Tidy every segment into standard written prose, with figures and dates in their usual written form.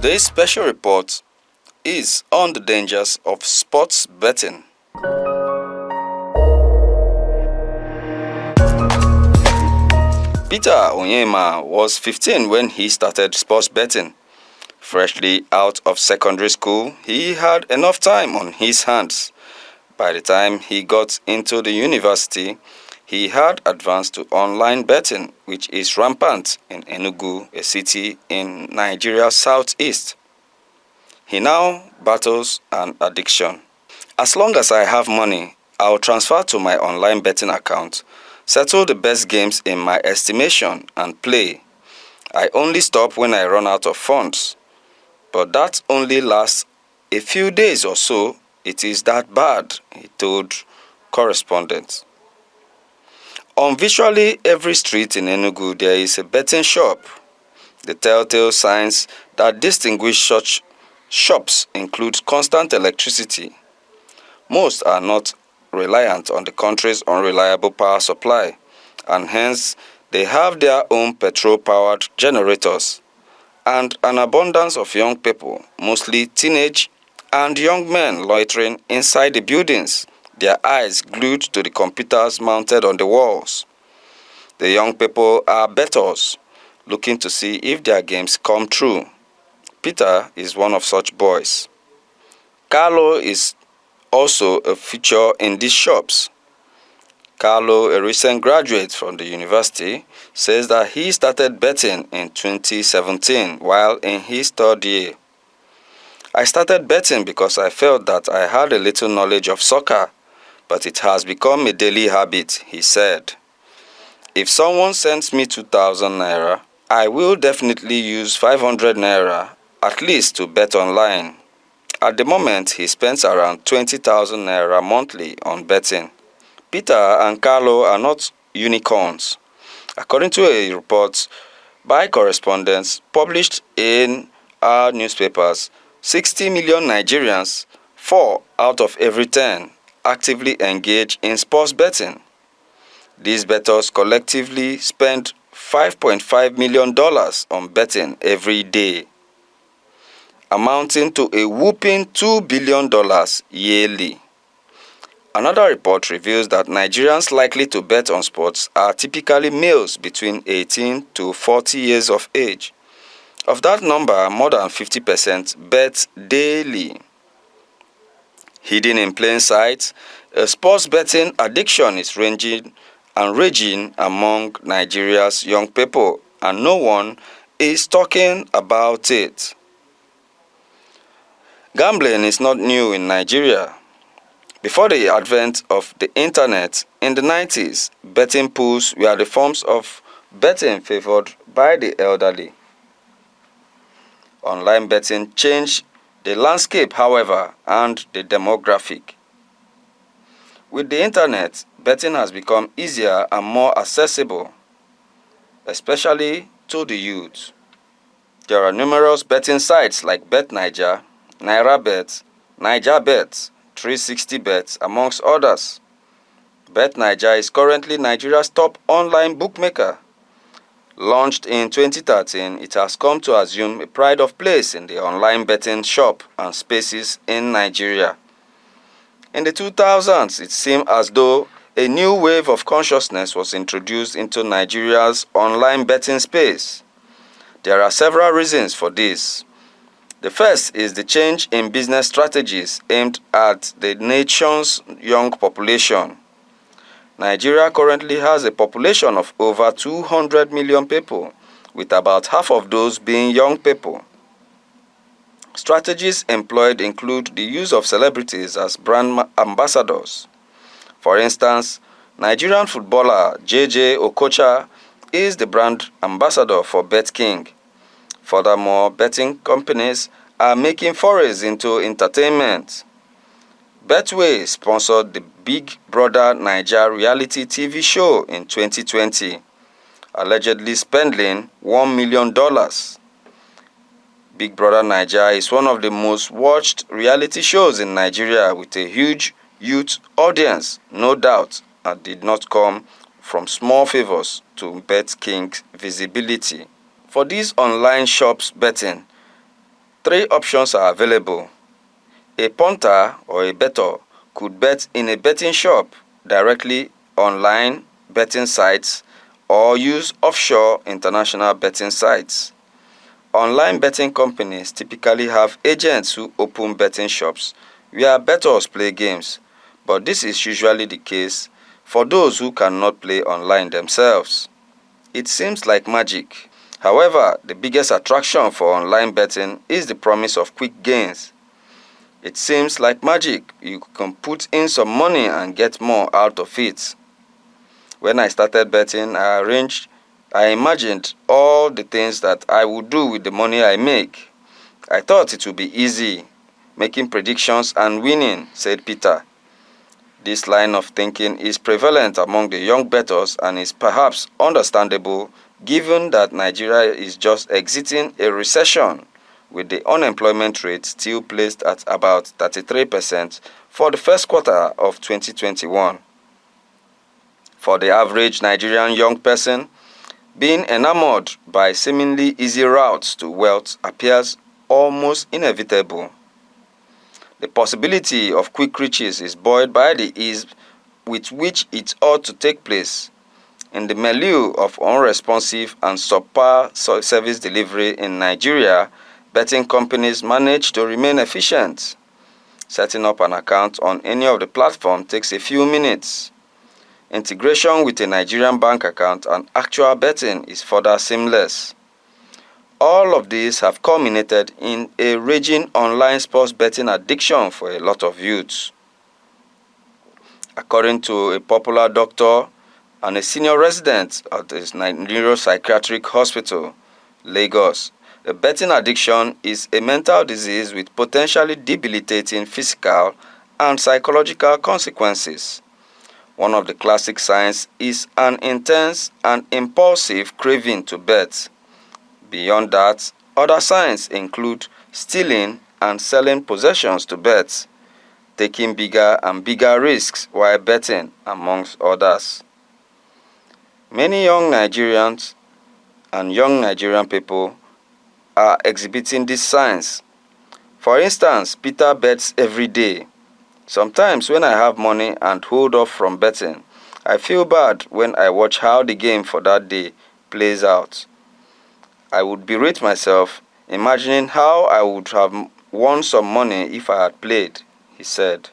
Today's special report is on the dangers of sports betting. Peter Onyema was 15 when he started sports betting. Freshly out of secondary school, he had enough time on his hands. By the time he got into the university, he had advanced to online betting, which is rampant in Enugu, a city in Nigeria's southeast. He now battles an addiction. As long as I have money, I'll transfer to my online betting account, settle the best games in my estimation, and play. I only stop when I run out of funds. But that only lasts a few days or so. It is that bad, he told correspondents. On virtually every street in Enugu, there is a betting shop. The telltale signs that distinguish such shops include constant electricity. Most are not reliant on the country's unreliable power supply, and hence they have their own petrol-powered generators, and an abundance of young people, mostly teenage and young men, loitering inside the buildings, their eyes glued to the computers mounted on the walls. The young people are bettors, looking to see if their games come true. Peter is one of such boys. Carlo is also a feature in these shops. Carlo, a recent graduate from the university, says that he started betting in 2017 while in his third year. I started betting because I felt that I had a little knowledge of soccer, but it has become a daily habit, he said. If someone sends me 2,000 naira, I will definitely use 500 naira at least to bet online. At the moment, he spends around 20,000 naira monthly on betting. Peter and Carlo are not unicorns. According to a report by correspondents published in our newspapers, 60 million Nigerians, 4 out of every 10, actively engage in sports betting. These bettors collectively spend $5.5 million on betting every day, amounting to a whopping $2 billion yearly. Another report reveals that Nigerians likely to bet on sports are typically males between 18 to 40 years of age. Of that number, more than 50% bet daily. Hidden in plain sight, a sports betting addiction is raging among Nigeria's young people, and no one is talking about it. Gambling is not new in Nigeria. Before the advent of the internet in the 90s, betting pools were the forms of betting favored by the elderly. Online betting changed the landscape, however, and the demographic. With the internet, betting has become easier and more accessible, especially to the youth. There are numerous betting sites like BetNaija, NairaBet, NaijaBet, 360Bet, amongst others. BetNaija is currently Nigeria's top online bookmaker. Launched in 2013, it has come to assume a pride of place in the online betting shop and spaces in Nigeria. In the 2000s, it seemed as though a new wave of consciousness was introduced into Nigeria's online betting space. There are several reasons for this. The first is the change in business strategies aimed at the nation's young population. Nigeria currently has a population of over 200 million people, with about half of those being young people. Strategies employed include the use of celebrities as brand ambassadors. For instance, Nigerian footballer JJ Okocha is the brand ambassador for BetKing. Furthermore, betting companies are making forays into entertainment. Betway sponsored the Big Brother Naija reality TV show in 2020, allegedly spending $1 million. Big Brother Naija is one of the most watched reality shows in Nigeria with a huge youth audience, no doubt, and did not come from small favors to BetKing's visibility. For these online shops betting, Three options are available. A punter or a bettor could bet in a betting shop, directly online betting sites, or use offshore international betting sites. Online betting companies typically have agents who open betting shops where bettors play games, but this is usually the case for those who cannot play online themselves. It seems like magic. However, the biggest attraction for online betting is the promise of quick gains. It seems like magic. You can put in some money and get more out of it. When I started betting, I imagined all the things that I would do with the money I make. I thought it would be easy, making predictions and winning, said Peter. This line of thinking is prevalent among the young bettors and is perhaps understandable given that Nigeria is just exiting a recession with the unemployment rate still placed at about 33% for the first quarter of 2021. For the average Nigerian young person, being enamored by seemingly easy routes to wealth appears almost inevitable. The possibility of quick riches is buoyed by the ease with which it ought to take place. In the milieu of unresponsive and subpar service delivery in Nigeria, betting companies manage to remain efficient. Setting up an account on any of the platforms takes a few minutes. Integration with a Nigerian bank account and actual betting is further seamless. All of these have culminated in a raging online sports betting addiction for a lot of youths. According to a popular doctor and a senior resident at the Neuropsychiatric Hospital, Lagos, a betting addiction is a mental disease with potentially debilitating physical and psychological consequences. One of the classic signs is an intense and impulsive craving to bet. Beyond that, other signs include stealing and selling possessions to bet, taking bigger and bigger risks while betting, amongst others. Many young Nigerians and young Nigerian people are exhibiting these signs. For instance, Peter bets every day. Sometimes when I have money and hold off from betting, I feel bad when I watch how the game for that day plays out. I would berate myself, imagining how I would have won some money if I had played, he said.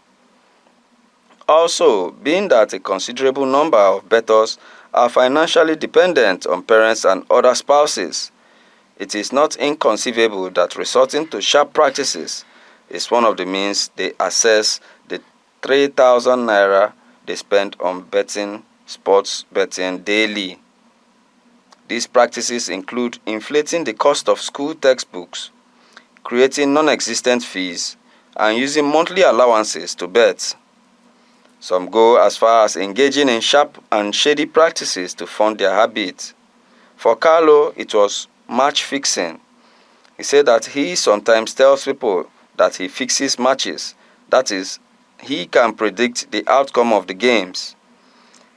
Also, being that a considerable number of bettors are financially dependent on parents and other spouses, it is not inconceivable that resorting to sharp practices is one of the means they access the 3,000 naira they spend on betting, sports betting daily. These practices include inflating the cost of school textbooks, creating non-existent fees, and using monthly allowances to bet. Some go as far as engaging in sharp and shady practices to fund their habit. For Carlo, it was match fixing. He said that he sometimes tells people that he fixes matches, that is, he can predict the outcome of the games.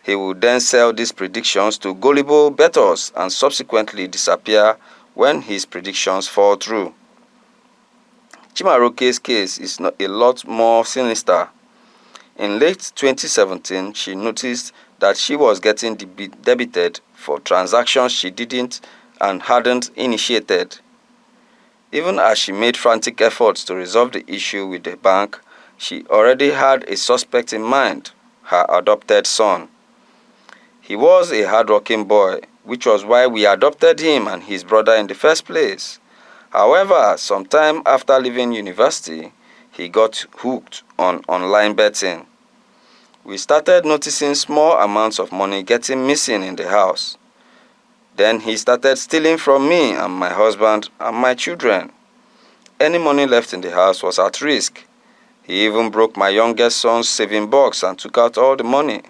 He would then sell these predictions to gullible bettors and subsequently disappear when his predictions fall through. Chimaroke's case is a lot more sinister. In late 2017, she noticed that she was getting debited for transactions she didn't and hadn't initiated. Even as she made frantic efforts to resolve the issue with the bank, she already had a suspect in mind, her adopted son. He was a hardworking boy, which was why we adopted him and his brother in the first place. However, sometime after leaving university, he got hooked on online betting. We started noticing small amounts of money getting missing in the house. Then he started stealing from me and my husband and my children. Any money left in the house was at risk. He even broke my youngest son's saving box and took out all the money.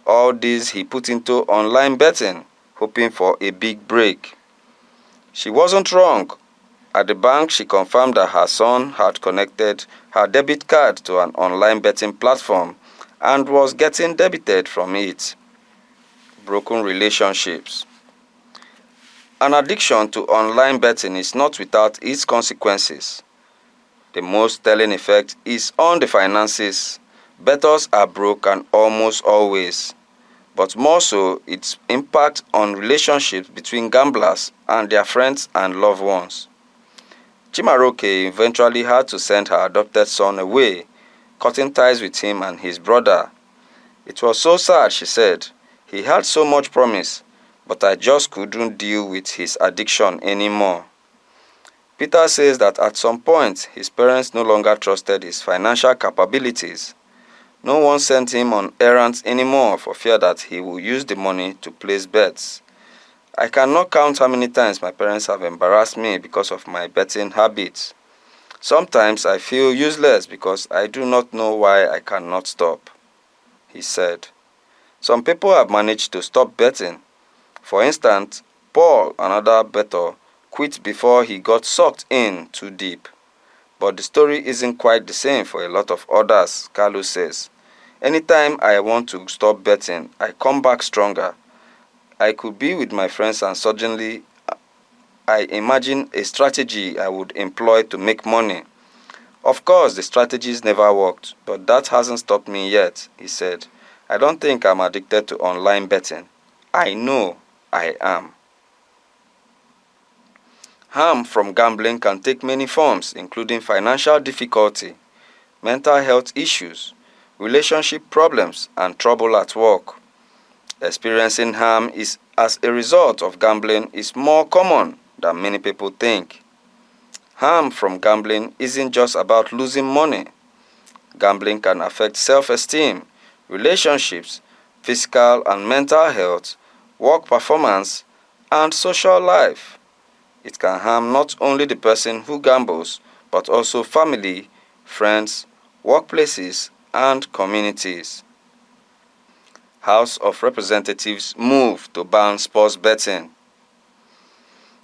All this he put into online betting, hoping for a big break. She wasn't wrong. At the bank, she confirmed that her son had connected her debit card to an online betting platform and was getting debited from it. Broken relationships. An addiction to online betting is not without its consequences. The most telling effect is on the finances. Bettors are broke and almost always, but more so its impact on relationships between gamblers and their friends and loved ones. Chimaroke eventually had to send her adopted son away, cutting ties with him and his brother. It was so sad, she said. He had so much promise, but I just couldn't deal with his addiction anymore. Peter says that at some point, his parents no longer trusted his financial capabilities. No one sent him on errands anymore for fear that he will use the money to place bets. I cannot count how many times my parents have embarrassed me because of my betting habits. Sometimes I feel useless because I do not know why I cannot stop, he said. Some people have managed to stop betting. For instance, Paul, another bettor, quit before he got sucked in too deep. But the story isn't quite the same for a lot of others, Carlos says. Anytime I want to stop betting, I come back stronger. I could be with my friends and suddenly I imagine a strategy I would employ to make money. Of course, the strategies never worked, but that hasn't stopped me yet, he said. I don't think I'm addicted to online betting. I know I am. Harm from gambling can take many forms, including financial difficulty, mental health issues, relationship problems, and trouble at work. Experiencing harm is as a result of gambling is more common than many people think. Harm from gambling isn't just about losing money. Gambling can affect self-esteem, relationships, physical and mental health, work performance, and social life. It can harm not only the person who gambles, but also family, friends, workplaces, and communities. House of Representatives move to ban sports betting.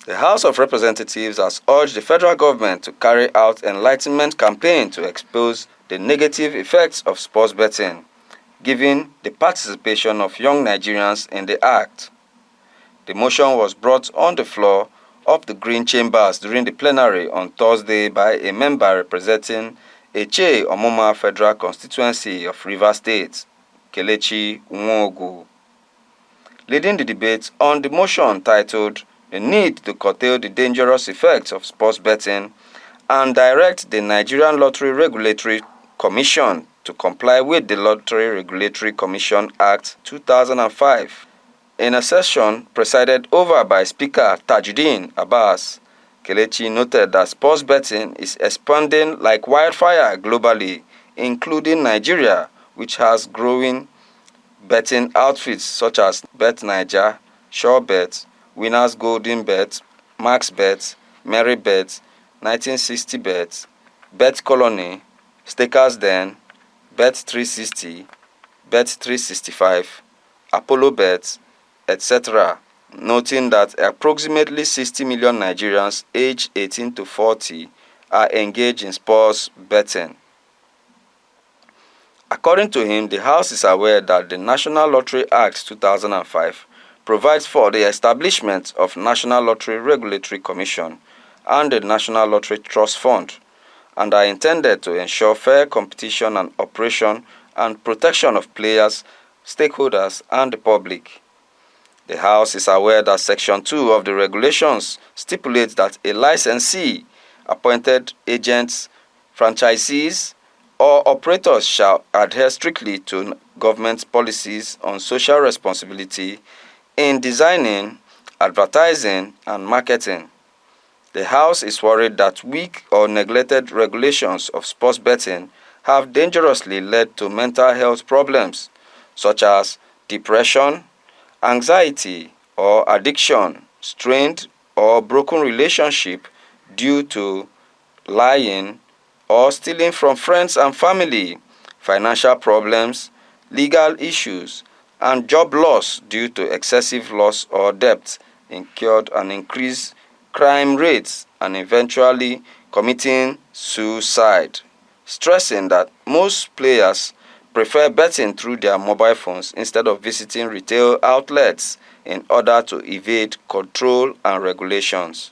The House of Representatives has urged the federal government to carry out enlightenment campaign to expose the negative effects of sports betting, given the participation of young Nigerians in the act. The motion was brought on the floor of the Green Chambers during the plenary on Thursday by a member representing Eche Omoma Federal Constituency of Rivers State, Kelechi Nwogu. Leading the debate on the motion titled "The Need to Curtail the Dangerous Effects of Sports Betting and Direct the Nigerian Lottery Regulatory Commission to Comply with the Lottery Regulatory Commission Act 2005. In a session presided over by Speaker Tajuddin Abbas, Kelechi noted that sports betting is expanding like wildfire globally, including Nigeria, which has growing betting outfits such as BetNaija, SureBet, Winners Golden Bet, MaxBet, MerryBet, 1960Bet, BetColony, Stakers Den, Bet360, Bet365, ApolloBet, etc., noting that approximately 60 million Nigerians aged 18 to 40 are engaged in sports betting. According to him, the House is aware that the National Lottery Act 2005 provides for the establishment of National Lottery Regulatory Commission and the National Lottery Trust Fund, and are intended to ensure fair competition and operation and protection of players, stakeholders, and the public. The House is aware that Section 2 of the regulations stipulates that a licensee, appointed agents, franchisees, or operators shall adhere strictly to government policies on social responsibility in designing, advertising, and marketing. The House is worried that weak or neglected regulations of sports betting have dangerously led to mental health problems such as depression, anxiety or addiction, strained or broken relationship due to lying or stealing from friends and family, financial problems, legal issues, and job loss due to excessive loss or debt incurred, and increased crime rates, and eventually committing suicide, stressing that most players prefer betting through their mobile phones instead of visiting retail outlets in order to evade control and regulations.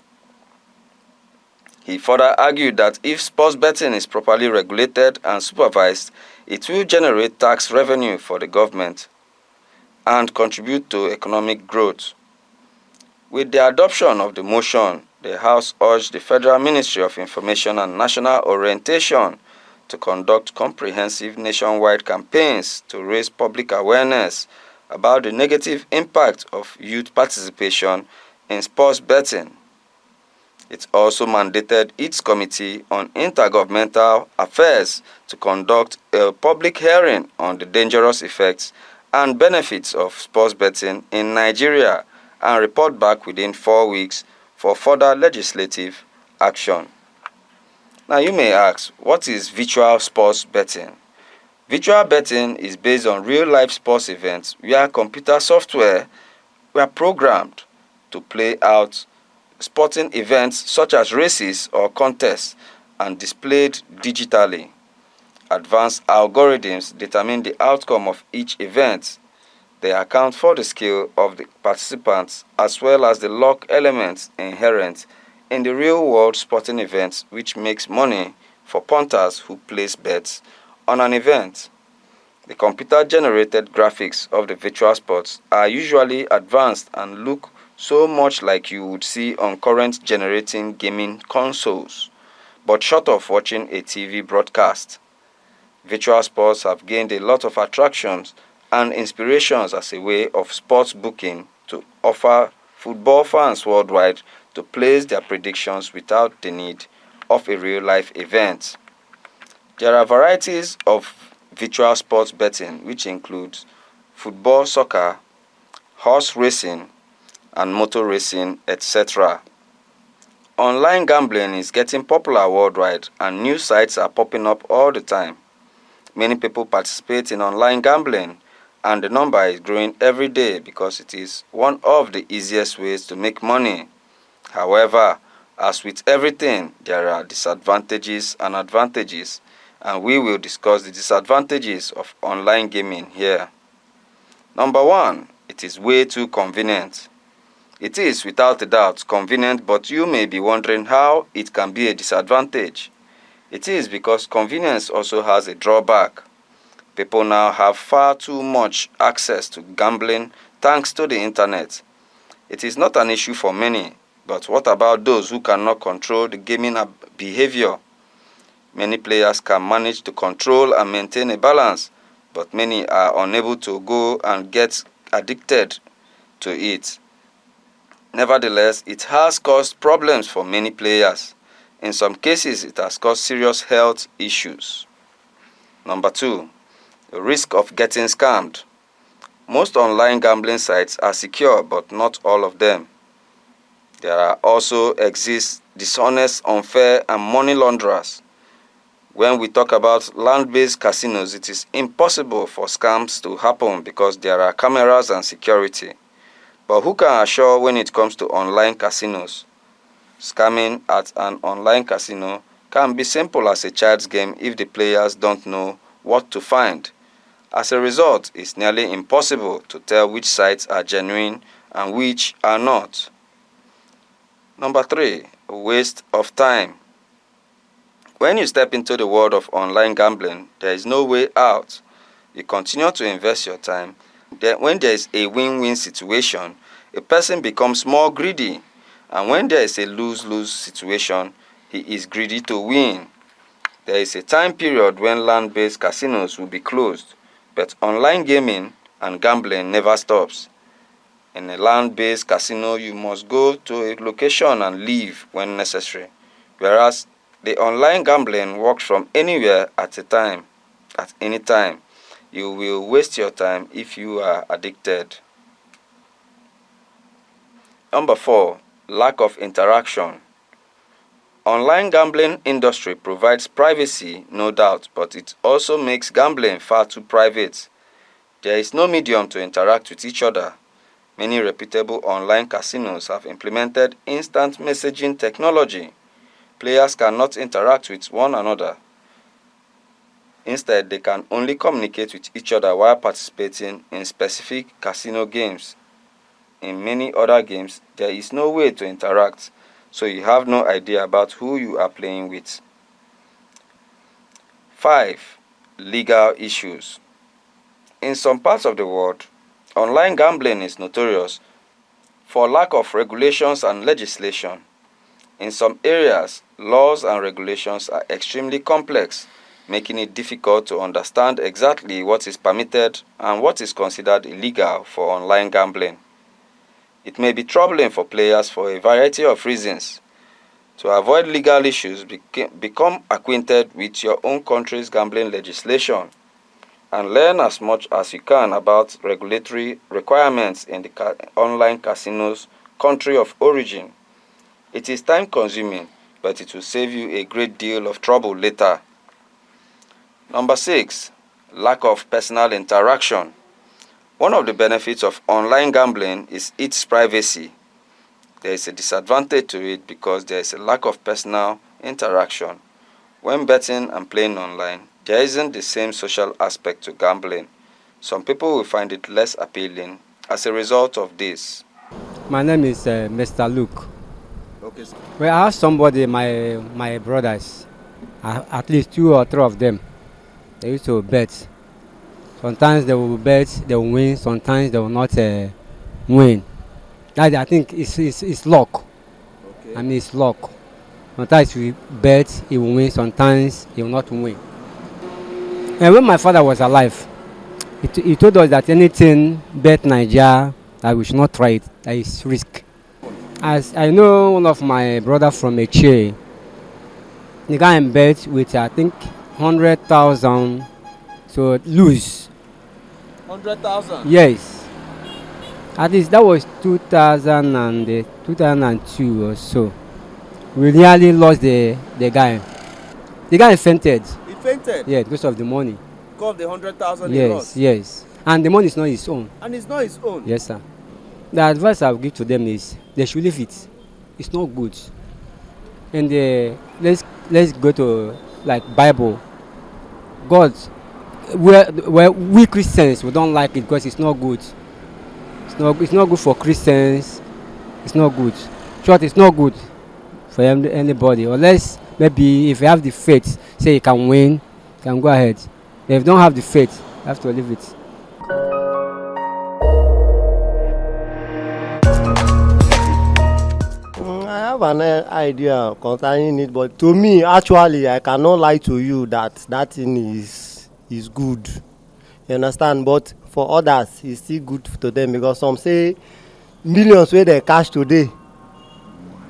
He further argued that if sports betting is properly regulated and supervised, it will generate tax revenue for the government and contribute to economic growth. With the adoption of the motion, the House urged the Federal Ministry of Information and National Orientation to conduct comprehensive nationwide campaigns to raise public awareness about the negative impact of youth participation in sports betting. It also mandated its Committee on Intergovernmental Affairs to conduct a public hearing on the dangerous effects and benefits of sports betting in Nigeria and report back within 4 weeks for further legislative action. Now you may ask, what is virtual sports betting? Virtual betting is based on real-life sports events where computer software were programmed to play out sporting events such as races or contests and displayed digitally. Advanced algorithms determine the outcome of each event. They account for the skill of the participants as well as the luck elements inherent in the real-world sporting events, which makes money for punters who place bets on an event. The computer-generated graphics of the virtual sports are usually advanced and look so much like you would see on current generating gaming consoles, but short of watching a TV broadcast. Virtual sports have gained a lot of attractions and inspirations as a way of sports booking to offer football fans worldwide to place their predictions without the need of a real-life event. There are varieties of virtual sports betting which include football, soccer, horse racing, and motor racing, etc. Online gambling is getting popular worldwide and new sites are popping up all the time. Many people participate in online gambling and the number is growing every day because it is one of the easiest ways to make money. However, as with everything, there are disadvantages and advantages, and we will discuss the disadvantages of online gaming here. Number 1, it is way too convenient. It is without a doubt convenient, but you may be wondering how it can be a disadvantage. It is because convenience also has a drawback. People now have far too much access to gambling thanks to the internet. It is not an issue for many, but what about those who cannot control the gaming behavior? Many players can manage to control and maintain a balance, but many are unable to go and get addicted to it. Nevertheless, it has caused problems for many players. In some cases, it has caused serious health issues. Number 2, the risk of getting scammed. Most online gambling sites are secure, but not all of them. There are also exist dishonest, unfair, and money launderers. When we talk about land-based casinos, it is impossible for scams to happen because there are cameras and security. But who can assure when it comes to online casinos? Scamming at an online casino can be simple as a child's game if the players don't know what to find. As a result, it's nearly impossible to tell which sites are genuine and which are not. Number 3, a waste of time. When you step into the world of online gambling, there is no way out. You continue to invest your time. Then when there is a win-win situation, a person becomes more greedy. And when there is a lose-lose situation, he is greedy to win. There is a time period when land-based casinos will be closed, but online gaming and gambling never stops. In a land-based casino, you must go to a location and leave when necessary, whereas the online gambling works from anywhere at any time. You will waste your time if you are addicted. Number 4, lack of interaction. Online gambling industry provides privacy, no doubt, but it also makes gambling far too private. There is no medium to interact with each other. Many reputable online casinos have implemented instant messaging technology. Players cannot interact with one another. Instead, they can only communicate with each other while participating in specific casino games. In many other games, there is no way to interact, so you have no idea about who you are playing with. 5. Legal issues. In some parts of the world, online gambling is notorious for lack of regulations and legislation. In some areas, laws and regulations are extremely complex, making it difficult to understand exactly what is permitted and what is considered illegal for online gambling. It may be troubling for players for a variety of reasons. To avoid legal issues, become acquainted with your own country's gambling legislation and learn as much as you can about regulatory requirements in the online casino's country of origin. It is time-consuming, but it will save you a great deal of trouble later. Number 6. Lack of personal interaction. One of the benefits of online gambling is its privacy. There is a disadvantage to it because there is a lack of personal interaction. When betting and playing online, there isn't the same social aspect to gambling. Some people will find it less appealing as a result of this. My name is Mr. Luke. Okay. Well, I have somebody, my brothers, at least 2 or 3 of them. They used to bet. Sometimes they will bet, they will win. Sometimes they will not win. That I think it's luck. Okay. I mean, it's luck. Sometimes we bet, he will win. Sometimes he will not win. And when my father was alive, he told us that anything bet Nigeria, that we should not try it. That is risk. As I know one of my brother from Eche, the guy bet with I think 100,000, so lose. 100,000. Yes. At least that was 2002 or so. We nearly lost the guy. The guy fainted. He fainted? Yeah, because of the money. Because of the 100,000 he lost? Yes. And the money is not his own. And it's not his own? Yes, sir. The advice I will give to them is they should leave it. It's not good. And let's go to like Bible. God, where we Christians, we don't like it because it's not good. It's not good for Christians. It's not good. Short, it's not good for anybody. Unless maybe if you have the faith, say you can win, you can go ahead. If you don't have the faith, you have to leave it. I have an idea concerning it, but to me, actually, I cannot lie to you that thing is good. You understand? But for others, it's still good to them because some say millions where they cash today.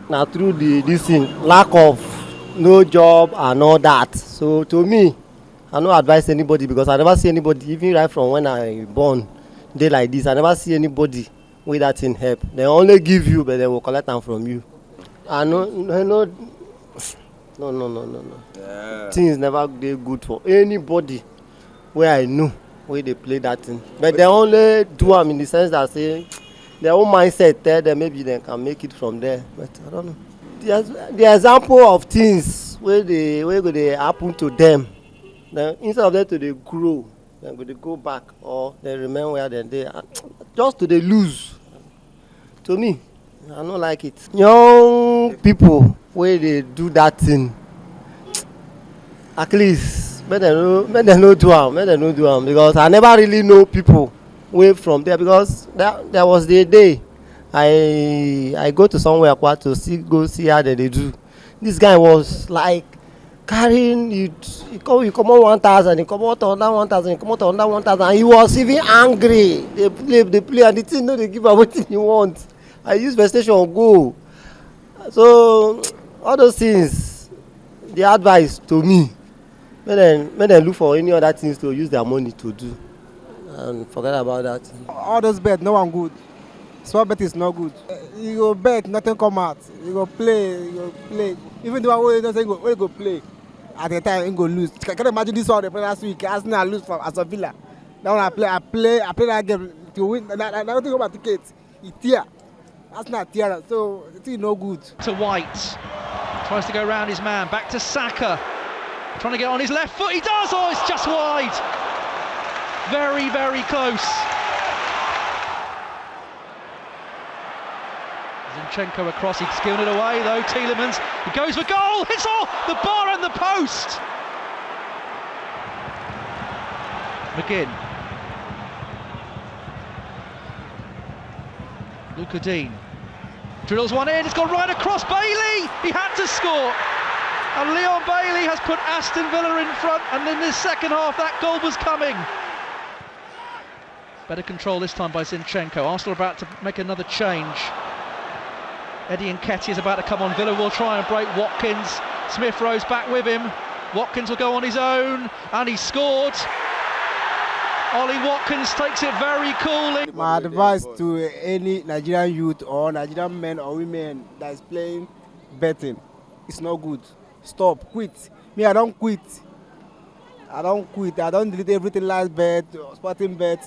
Now through this thing, lack of no job and all that. So to me, I don't advise anybody because I never see anybody, even right from when I born, day like this, I never see anybody with that thing help. They only give you, but they will collect them from you. I know. No. Yeah. Things never dey good for anybody where I know where they play that thing. But they only do them in the sense that say their own mindset tell them maybe they can make it from there. But I don't know. The example of things where they happen to them, then instead of them to they grow, then they go back or they remain where they are. Just to they lose. To me, I don't like it. Young people where they do that thing, at least make them no do am because I never really know people way from there because there was the day I go to somewhere to see how they do. This guy was like carrying you come out 1,000, he come out under 1,000, he come out under 1,000, and he was even angry. They play and the thing no they give am wetin he want. I use PlayStation Go. So all those things, the advice to me, make them look for any other things to use their money to do and forget about that. All those bet, no one good. Small bet is not good. You go bet, nothing come out. You go play. Even the one who don't say you go play, at the time you go lose. Can you imagine this one they play last week? Arsenal lose from Aston Villa. That one I play that game to win. I don't think about tickets. It tear. Arsenal tear. So the thing no good. To White, tries to go around his man. Back to Saka. Trying to get on his left foot, he does! Oh, it's just wide! Very, very close. Zinchenko across, he's given it away though, Tielemans, he goes for goal, hits all the bar and the post! McGinn. Luca Dean drills one in, it's gone right across Bailey! He had to score! And Leon Bailey has put Aston Villa in front, and in the second half that goal was coming. Better control this time by Zinchenko. Arsenal about to make another change. Eddie Nketiah is about to come on. Villa will try and break Watkins. Smith Rowe's back with him. Watkins will go on his own, and he scored. Ollie Watkins takes it very coolly. My advice to any Nigerian youth or Nigerian men or women that is playing betting, it's not good. Stop, quit. Me, I don't quit. I don't quit. I don't delete everything, last bet, sporting bet,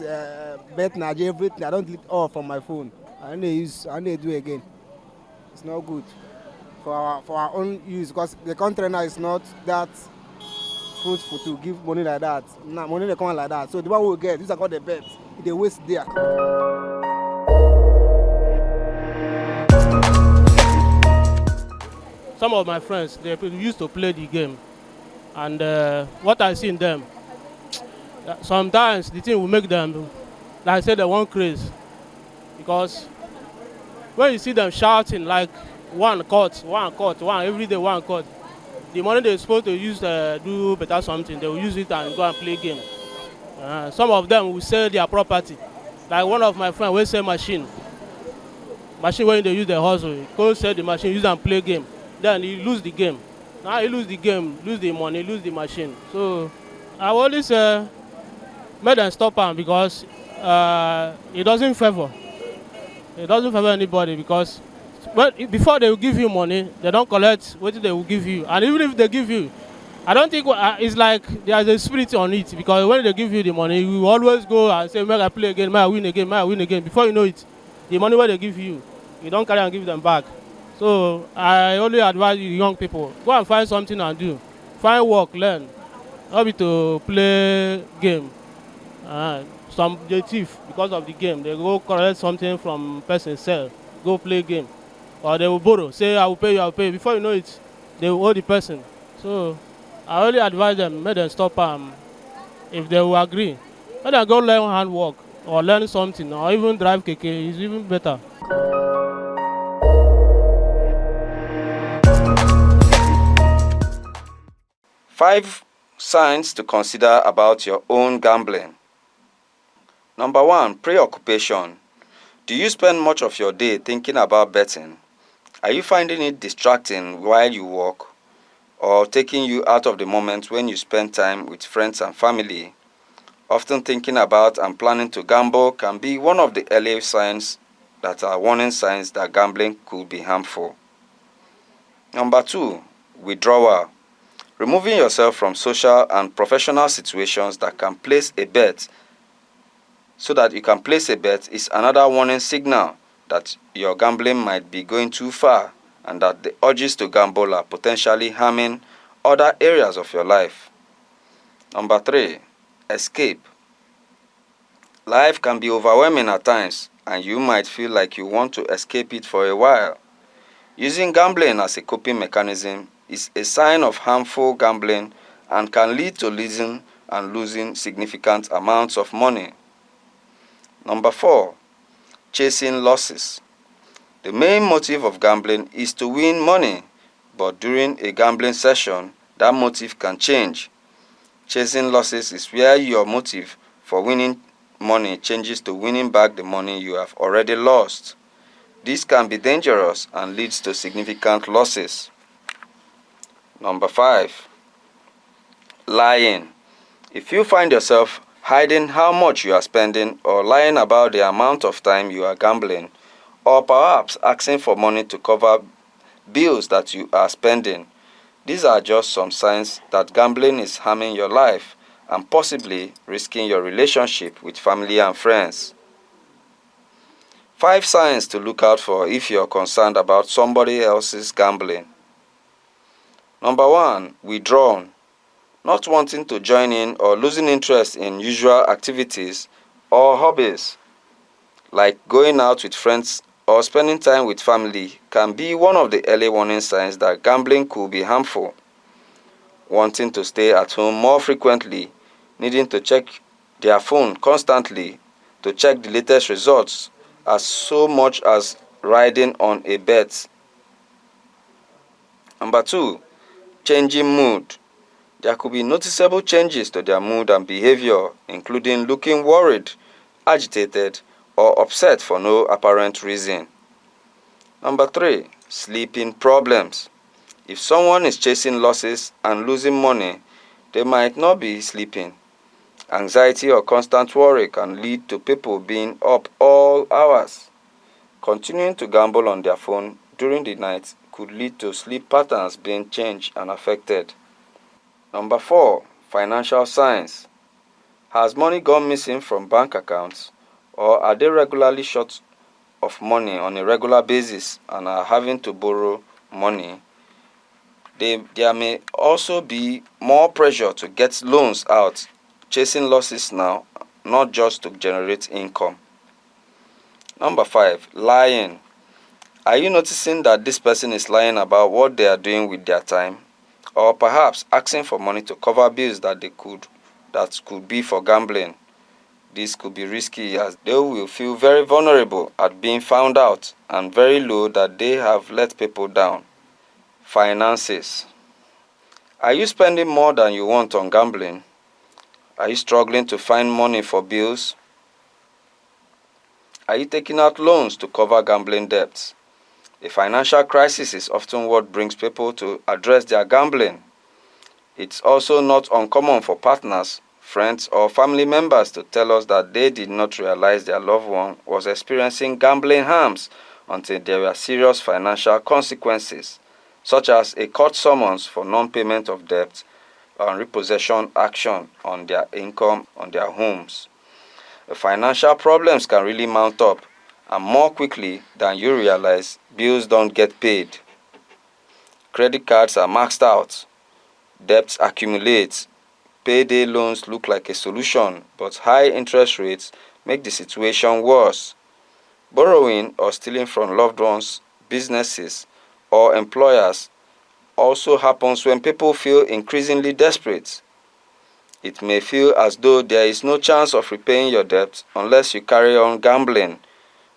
bet Nigeria, everything. I don't delete all from my phone. I need to do it again. It's not good for our own use, because the country now is not that fruitful to give money like that. Nah, money they come like that. So the one we get, these are called the bets. They waste there. Some of my friends, they used to play the game, and what I see in them, sometimes the thing will make them, like I said, they want crazy, because when you see them shouting like one court, every day one court, the money they're supposed to use do better something, they will use it and go and play game. Some of them will sell their property. Like one of my friends will sell machine when they use the hustle, go sell the machine, use and play game. Then he lose the game. Now he lose the game, lose the money, lose the machine. So I always made them stop him, because it doesn't favor. It doesn't favor anybody, because before they will give you money, they don't collect what they will give you. And even if they give you, I don't think it's like there's a spirit on it, because when they give you the money, you always go and say, may I play again, may I win again, may I win again. Before you know it, the money where they give you, you don't carry and give them back. So I only advise you young people, go and find something and do. Find work, learn. Not be to play game. Some they thief because of the game. They go collect something from person sell, go play game. Or they will borrow, say I will pay you, I will pay you. Before you know it, they will owe the person. So I only advise them, make them stop if they will agree. Let them go learn handwork or learn something, or even drive keke, is even better. Five signs to consider about your own gambling. Number 1, preoccupation. Do you spend much of your day thinking about betting? Are you finding it distracting while you work, or taking you out of the moment when you spend time with friends and family? Often thinking about and planning to gamble can be one of the early signs that are warning signs that gambling could be harmful. Number 2, withdrawal. Removing yourself from social and professional situations that can place a bet so that you can place a bet is another warning signal that your gambling might be going too far, and that the urges to gamble are potentially harming other areas of your life. Number 3, escape. Life can be overwhelming at times, and you might feel like you want to escape it for a while. Using gambling as a coping mechanism is a sign of harmful gambling and can lead to losing significant amounts of money. Number 4, chasing losses. The main motive of gambling is to win money, but during a gambling session, that motive can change. Chasing losses is where your motive for winning money changes to winning back the money you have already lost. This can be dangerous and leads to significant losses. Number 5, lying. If you find yourself hiding how much you are spending, or lying about the amount of time you are gambling, or perhaps asking for money to cover bills that you are spending, these are just some signs that gambling is harming your life and possibly risking your relationship with family and friends. 5 signs to look out for if you are concerned about somebody else's gambling. Number 1, withdrawn. not wanting to join in or losing interest in usual activities or hobbies, like going out with friends or spending time with family, can be one of the early warning signs that gambling could be harmful. Wanting to stay at home more frequently, needing to check their phone constantly to check the latest results as so much as riding on a bet. Number 2, changing mood. There could be noticeable changes to their mood and behavior, including looking worried, agitated, or upset for no apparent reason. Number 3, sleeping problems. If someone is chasing losses and losing money, they might not be sleeping. Anxiety or constant worry can lead to people being up all hours. Continuing to gamble on their phone during the night could lead to sleep patterns being changed and affected. Number 4, financial signs. Has money gone missing from bank accounts, or are they regularly short of money on a regular basis and are having to borrow money? There may also be more pressure to get loans out, chasing losses now, not just to generate income. Number 5, lying. Are you noticing that this person is lying about what they are doing with their time, or perhaps asking for money to cover bills that could be for gambling? This could be risky, as they will feel very vulnerable at being found out and very low that they have let people down. Finances. Are you spending more than you want on gambling? Are you struggling to find money for bills? Are you taking out loans to cover gambling debts? A financial crisis is often what brings people to address their gambling. It's also not uncommon for partners, friends, or family members to tell us that they did not realize their loved one was experiencing gambling harms until there were serious financial consequences, such as a court summons for non-payment of debt and repossession action on their income on their homes. The financial problems can really mount up, and more quickly than you realize, bills don't get paid. Credit cards are maxed out. Debts accumulate. Payday loans look like a solution, but high interest rates make the situation worse. Borrowing or stealing from loved ones, businesses, or employers also happens when people feel increasingly desperate. It may feel as though there is no chance of repaying your debt unless you carry on gambling.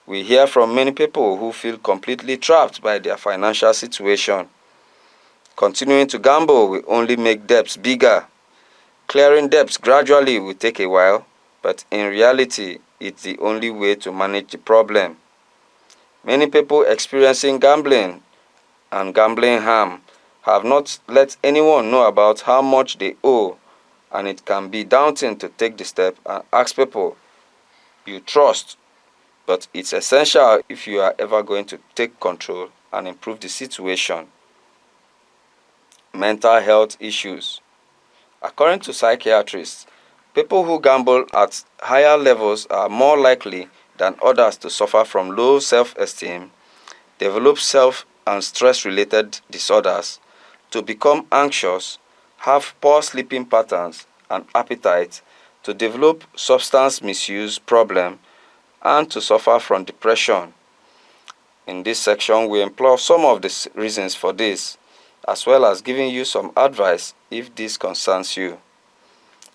We hear from many people who feel completely trapped by their financial situation. Continuing to gamble will only make debts bigger. Clearing debts gradually will take a while, but in reality, it's the only way to manage the problem. Many people experiencing gambling and gambling harm have not let anyone know about how much they owe, and it can be daunting to take the step and ask people you trust, but it's essential if you are ever going to take control and improve the situation. Mental health issues. According to psychiatrists, people who gamble at higher levels are more likely than others to suffer from low self-esteem, develop self- and stress-related disorders, to become anxious, have poor sleeping patterns and appetite, to develop substance misuse problem, and to suffer from depression. In this section, we employ some of the reasons for this, as well as giving you some advice if this concerns you.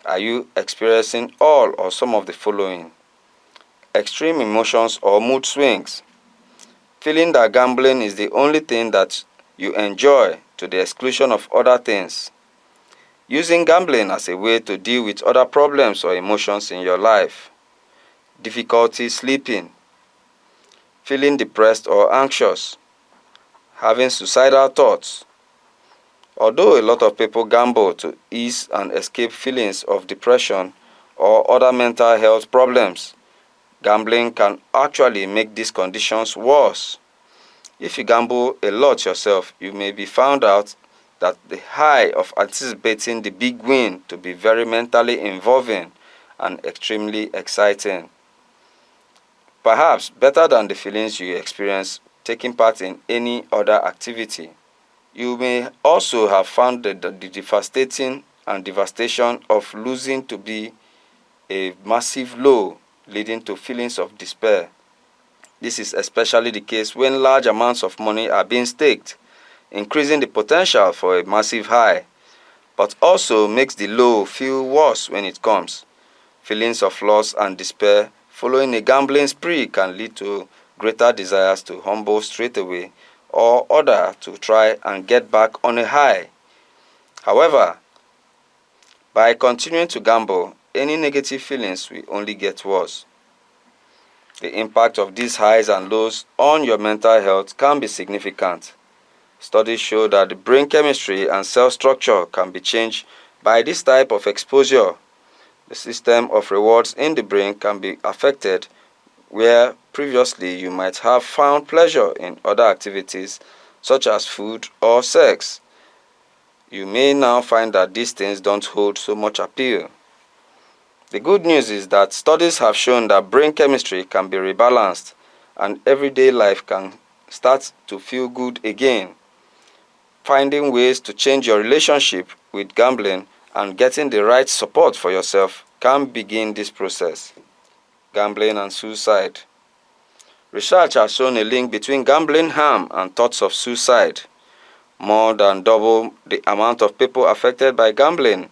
Are you experiencing all or some of the following? Extreme emotions or mood swings. Feeling that gambling is the only thing that you enjoy to the exclusion of other things. Using gambling as a way to deal with other problems or emotions in your life. Difficulty sleeping. Feeling depressed or anxious. Having suicidal thoughts. Although a lot of people gamble to ease and escape feelings of depression or other mental health problems, gambling can actually make these conditions worse. If you gamble a lot yourself, you may be found out that the high of anticipating the big win to be very mentally involving and extremely exciting. Perhaps better than the feelings you experience taking part in any other activity. You may also have found the devastating and devastation of losing to be a massive low, leading to feelings of despair. This is especially the case when large amounts of money are being staked, increasing the potential for a massive high, but also makes the low feel worse when it comes. Feelings of loss and despair following a gambling spree can lead to greater desires to humble straight away or order to try and get back on a high. However, by continuing to gamble, any negative feelings will only get worse. The impact of these highs and lows on your mental health can be significant. Studies show that the brain chemistry and cell structure can be changed by this type of exposure. The system of rewards in the brain can be affected where previously you might have found pleasure in other activities such as food or sex. You may now find that these things don't hold so much appeal. The good news is that studies have shown that brain chemistry can be rebalanced and everyday life can start to feel good again. Finding ways to change your relationship with gambling and getting the right support for yourself can begin this process. Gambling and suicide. Research has shown a link between gambling harm and thoughts of suicide. More than double the amount of people affected by gambling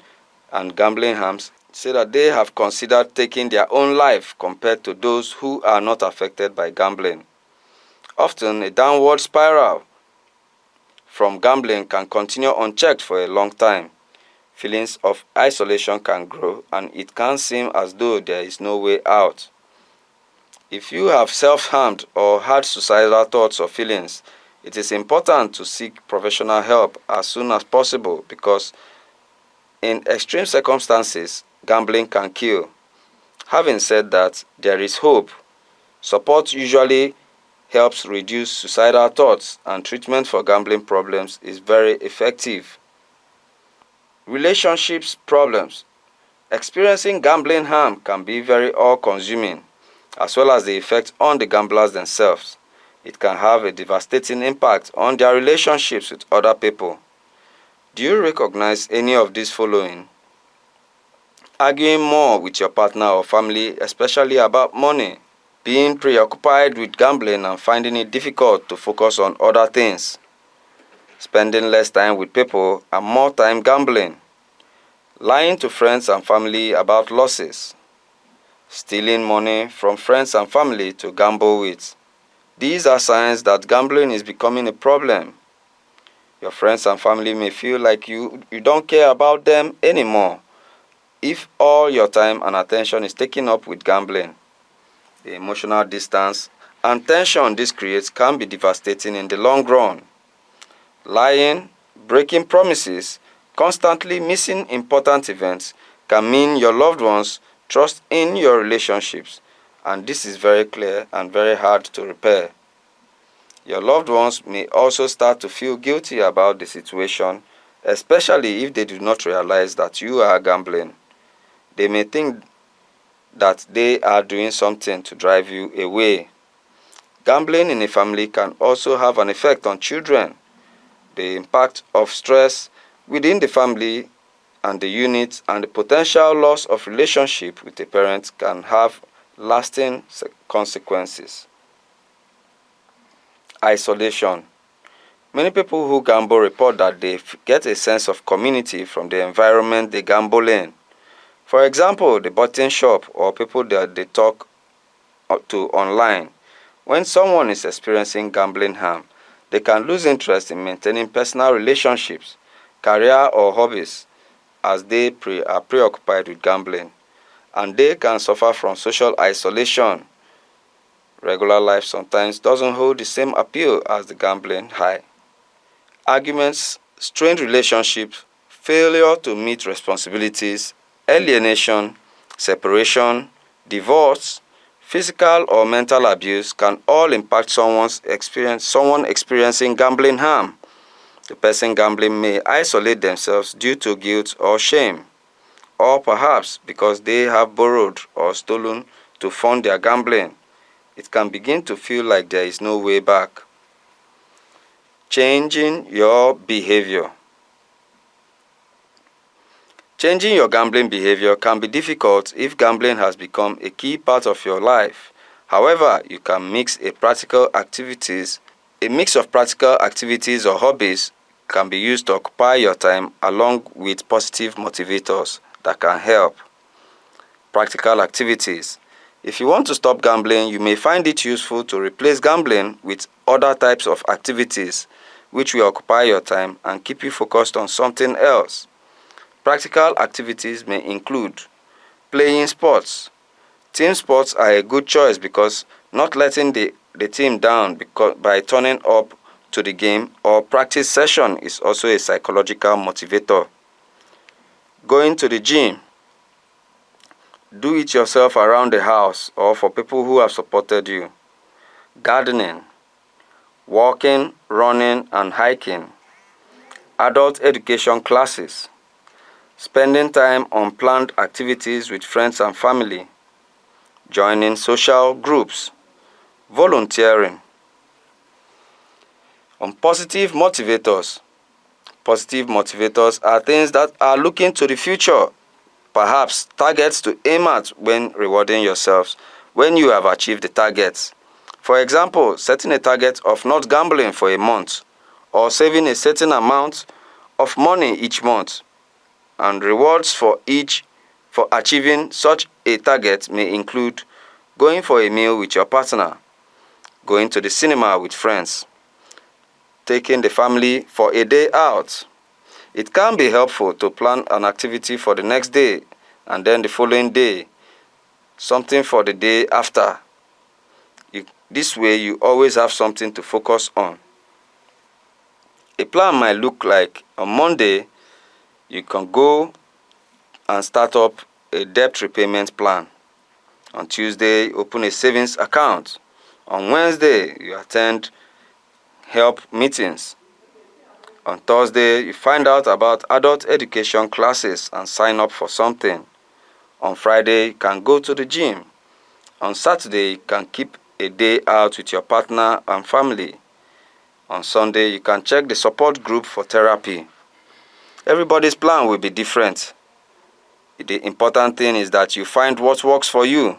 and gambling harms say that they have considered taking their own life compared to those who are not affected by gambling. Often, a downward spiral from gambling can continue unchecked for a long time. Feelings of isolation can grow and it can seem as though there is no way out. If you have self-harmed or had suicidal thoughts or feelings, it is important to seek professional help as soon as possible because in extreme circumstances, gambling can kill. Having said that, there is hope. Support usually helps reduce suicidal thoughts and treatment for gambling problems is very effective. Relationships problems. Experiencing gambling harm can be very all-consuming, as well as the effect on the gamblers themselves. It can have a devastating impact on their relationships with other people. Do you recognize any of these following? Arguing more with your partner or family, especially about money. Being preoccupied with gambling and finding it difficult to focus on other things. Spending less time with people and more time gambling. Lying to friends and family about losses. Stealing money from friends and family to gamble with. These are signs that gambling is becoming a problem. Your friends and family may feel like you don't care about them anymore if all your time and attention is taken up with gambling. The emotional distance and tension this creates can be devastating in the long run. Lying, breaking promises, constantly missing important events can mean your loved ones trust in your relationships, and this is very clear and very hard to repair. Your loved ones may also start to feel guilty about the situation, especially if they do not realize that you are gambling. They may think that they are doing something to drive you away. Gambling in a family can also have an effect on children. The impact of stress within the family and the unit and the potential loss of relationship with a parent can have lasting consequences. Isolation. Many people who gamble report that they get a sense of community from the environment they gamble in. For example, the betting shop or people that they talk to online. When someone is experiencing gambling harm, they can lose interest in maintaining personal relationships, career or hobbies as they are preoccupied with gambling, and they can suffer from social isolation. Regular life sometimes doesn't hold the same appeal as the gambling high. Arguments, strained relationships, failure to meet responsibilities, alienation, separation, divorce, physical or mental abuse can all impact someone experiencing gambling harm. The person gambling may isolate themselves due to guilt or shame, or perhaps because they have borrowed or stolen to fund their gambling. It can begin to feel like there is no way back. Changing your behavior. Changing your gambling behavior can be difficult if gambling has become a key part of your life. However, you can mix of practical activities or hobbies can be used to occupy your time along with positive motivators that can help. Practical activities. If you want to stop gambling, you may find it useful to replace gambling with other types of activities which will occupy your time and keep you focused on something else. Practical activities may include playing sports. Team sports are a good choice because not letting the team down by turning up to the game or practice session is also a psychological motivator. Going to the gym. Do it yourself around the house or for people who have supported you. Gardening, walking, running and hiking. Adult education classes. Spending time on planned activities with friends and family. Joining social groups. Volunteering. On positive motivators. Positive motivators are things that are looking to the future, perhaps targets to aim at when rewarding yourselves when you have achieved the targets. For example, setting a target of not gambling for a month or saving a certain amount of money each month. And rewards for achieving such a target may include going for a meal with your partner, going to the cinema with friends, taking the family for a day out. It can be helpful to plan an activity for the next day and then the following day, something for the day after. This way you always have something to focus on. A plan might look like on Monday, you can go and start up a debt repayment plan. On Tuesday, open a savings account. On Wednesday, you attend help meetings. On Thursday, you find out about adult education classes and sign up for something. On Friday, you can go to the gym. On Saturday, you can keep a day out with your partner and family. On Sunday, you can check the support group for therapy. Everybody's plan will be different. The important thing is that you find what works for you.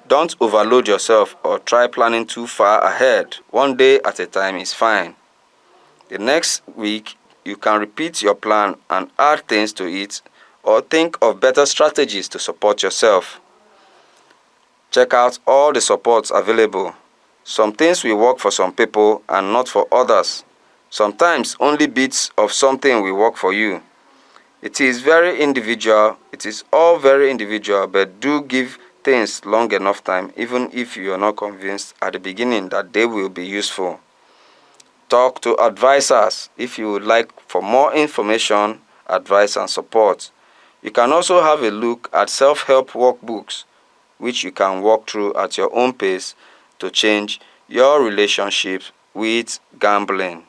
Don't overload yourself or try planning too far ahead. One day at a time is fine. The next week, you can repeat your plan and add things to it or think of better strategies to support yourself. Check out all the supports available. Some things will work for some people and not for others. Sometimes only bits of something will work for you. It is all very individual, but do give things long enough time, even if you are not convinced at the beginning that they will be useful. Talk to advisors if you would like for more information, advice and support. You can also have a look at self-help workbooks, which you can walk through at your own pace to change your relationship with gambling.